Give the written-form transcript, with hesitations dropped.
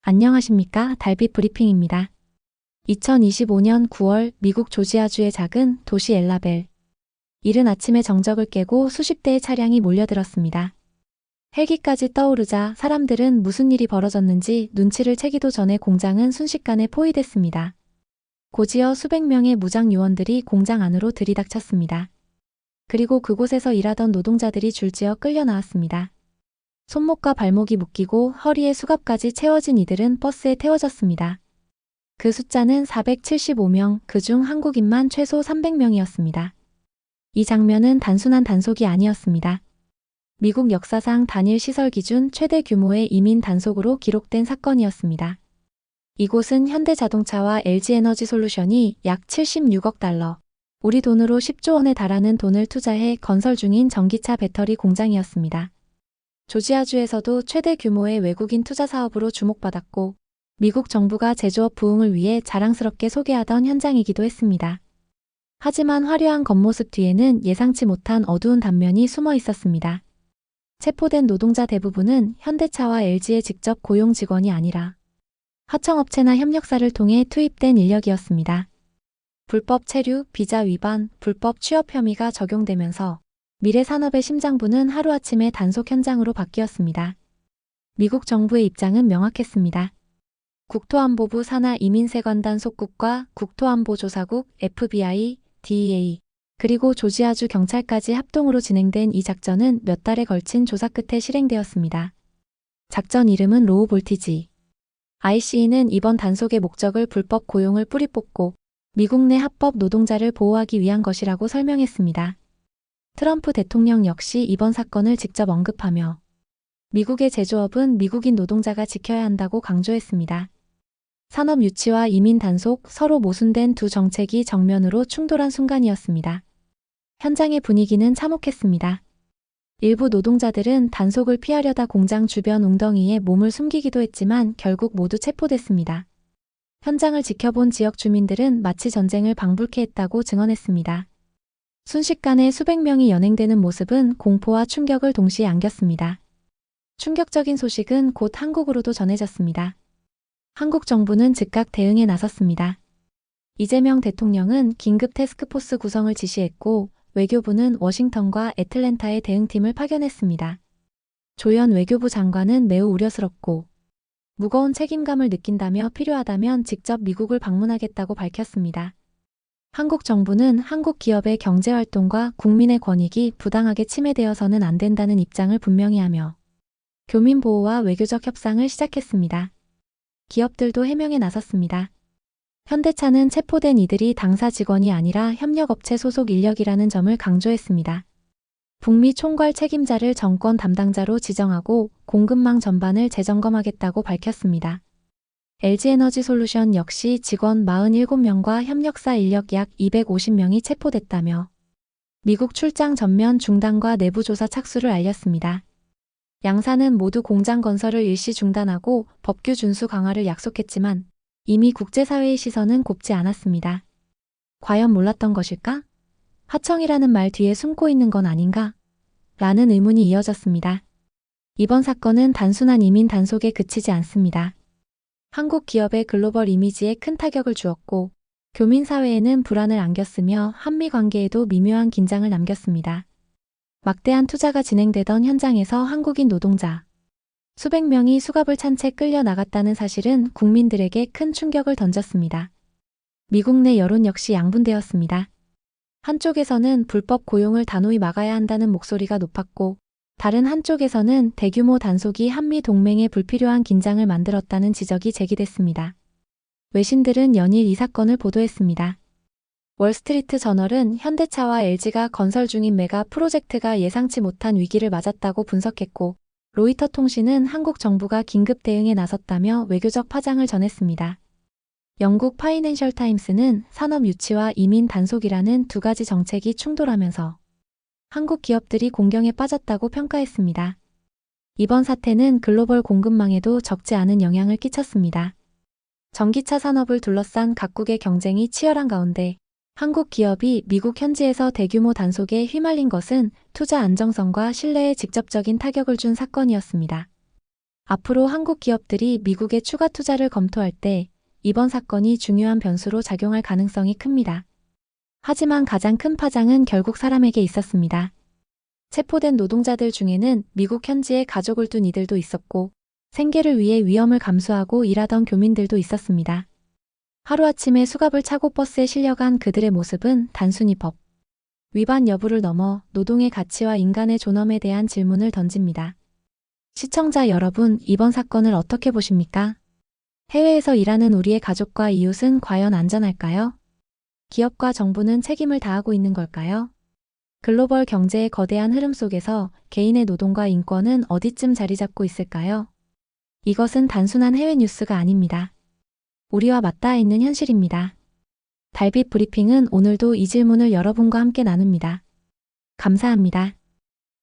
안녕하십니까? 달빛 브리핑입니다. 2025년 9월 미국 조지아주의 작은 도시 엘라벨. 이른 아침에 정적을 깨고 수십 대의 차량이 몰려들었습니다. 헬기까지 떠오르자 사람들은 무슨 일이 벌어졌는지 눈치를 채기도 전에 공장은 순식간에 포위됐습니다. 곧이어 수백 명의 무장 요원들이 공장 안으로 들이닥쳤습니다. 그리고 그곳에서 일하던 노동자들이 줄지어 끌려 나왔습니다. 손목과 발목이 묶이고 허리에 수갑까지 채워진 이들은 버스에 태워졌습니다. 그 숫자는 475명, 그중 한국인만 최소 300명이었습니다. 이 장면은 단순한 단속이 아니었습니다. 미국 역사상 단일 시설 기준 최대 규모의 이민 단속으로 기록된 사건이었습니다. 이곳은 현대자동차와 LG에너지솔루션이 약 76억 달러, 우리 돈으로 10조 원에 달하는 돈을 투자해 건설 중인 전기차 배터리 공장이었습니다. 조지아주에서도 최대 규모의 외국인 투자 사업으로 주목받았고 미국 정부가 제조업 부흥을 위해 자랑스럽게 소개하던 현장이기도 했습니다. 하지만 화려한 겉모습 뒤에는 예상치 못한 어두운 단면이 숨어 있었습니다. 체포된 노동자 대부분은 현대차와 LG의 직접 고용 직원이 아니라 하청업체나 협력사를 통해 투입된 인력이었습니다. 불법 체류, 비자 위반, 불법 취업 혐의가 적용되면서 미래 산업의 심장부는 하루아침에 단속 현장으로 바뀌었습니다. 미국 정부의 입장은 명확했습니다. 국토안보부 산하 이민세관단 속국과 국토안보조사국, FBI, DEA, 그리고 조지아주 경찰까지 합동으로 진행된 이 작전은 몇 달에 걸친 조사 끝에 실행되었습니다. 작전 이름은 로우 볼티지. ICE는 이번 단속의 목적을 불법 고용을 뿌리 뽑고 미국 내 합법 노동자를 보호하기 위한 것이라고 설명했습니다. 트럼프 대통령 역시 이번 사건을 직접 언급하며 미국의 제조업은 미국인 노동자가 지켜야 한다고 강조했습니다. 산업 유치와 이민 단속, 서로 모순된 두 정책이 정면으로 충돌한 순간이었습니다. 현장의 분위기는 참혹했습니다. 일부 노동자들은 단속을 피하려다 공장 주변 웅덩이에 몸을 숨기기도 했지만 결국 모두 체포됐습니다. 현장을 지켜본 지역 주민들은 마치 전쟁을 방불케 했다고 증언했습니다. 순식간에 수백 명이 연행되는 모습은 공포와 충격을 동시에 안겼습니다. 충격적인 소식은 곧 한국으로도 전해졌습니다. 한국 정부는 즉각 대응에 나섰습니다. 이재명 대통령은 긴급 태스크포스 구성을 지시했고 외교부는 워싱턴과 애틀랜타에 대응팀을 파견했습니다. 조연 외교부 장관은 매우 우려스럽고 무거운 책임감을 느낀다며 필요하다면 직접 미국을 방문하겠다고 밝혔습니다. 한국 정부는 한국 기업의 경제활동과 국민의 권익이 부당하게 침해되어서는 안 된다는 입장을 분명히 하며 교민 보호와 외교적 협상을 시작했습니다. 기업들도 해명에 나섰습니다. 현대차는 체포된 이들이 당사 직원이 아니라 협력업체 소속 인력이라는 점을 강조했습니다. 북미 총괄 책임자를 정권 담당자로 지정하고 공급망 전반을 재점검하겠다고 밝혔습니다. LG에너지솔루션 역시 직원 47명과 협력사 인력 약 250명이 체포됐다며 미국 출장 전면 중단과 내부 조사 착수를 알렸습니다. 양사는 모두 공장 건설을 일시 중단하고 법규 준수 강화를 약속했지만 이미 국제사회의 시선은 곱지 않았습니다. 과연 몰랐던 것일까? 하청이라는 말 뒤에 숨고 있는 건 아닌가? 라는 의문이 이어졌습니다. 이번 사건은 단순한 이민 단속에 그치지 않습니다. 한국 기업의 글로벌 이미지에 큰 타격을 주었고 교민 사회에는 불안을 안겼으며 한미 관계에도 미묘한 긴장을 남겼습니다. 막대한 투자가 진행되던 현장에서 한국인 노동자 수백 명이 수갑을 찬 채 끌려 나갔다는 사실은 국민들에게 큰 충격을 던졌습니다. 미국 내 여론 역시 양분되었습니다. 한쪽에서는 불법 고용을 단호히 막아야 한다는 목소리가 높았고 다른 한쪽에서는 대규모 단속이 한미 동맹에 불필요한 긴장을 만들었다는 지적이 제기됐습니다. 외신들은 연일 이 사건을 보도했습니다. 월스트리트 저널은 현대차와 LG가 건설 중인 메가 프로젝트가 예상치 못한 위기를 맞았다고 분석했고 로이터 통신은 한국 정부가 긴급 대응에 나섰다며 외교적 파장을 전했습니다. 영국 파이낸셜 타임스는 산업 유치와 이민 단속이라는 두 가지 정책이 충돌하면서 한국 기업들이 공경에 빠졌다고 평가했습니다. 이번 사태는 글로벌 공급망에도 적지 않은 영향을 끼쳤습니다. 전기차 산업을 둘러싼 각국의 경쟁이 치열한 가운데 한국 기업이 미국 현지에서 대규모 단속에 휘말린 것은 투자 안정성과 신뢰에 직접적인 타격을 준 사건이었습니다. 앞으로 한국 기업들이 미국의 추가 투자를 검토할 때 이번 사건이 중요한 변수로 작용할 가능성이 큽니다. 하지만 가장 큰 파장은 결국 사람에게 있었습니다. 체포된 노동자들 중에는 미국 현지에 가족을 둔 이들도 있었고 생계를 위해 위험을 감수하고 일하던 교민들도 있었습니다. 하루아침에 수갑을 차고 버스에 실려간 그들의 모습은 단순히 법 위반 여부를 넘어 노동의 가치와 인간의 존엄에 대한 질문을 던집니다. 시청자 여러분, 이번 사건을 어떻게 보십니까? 해외에서 일하는 우리의 가족과 이웃은 과연 안전할까요? 기업과 정부는 책임을 다하고 있는 걸까요? 글로벌 경제의 거대한 흐름 속에서 개인의 노동과 인권은 어디쯤 자리 잡고 있을까요? 이것은 단순한 해외 뉴스가 아닙니다. 우리와 맞닿아 있는 현실입니다. 달빛 브리핑은 오늘도 이 질문을 여러분과 함께 나눕니다. 감사합니다.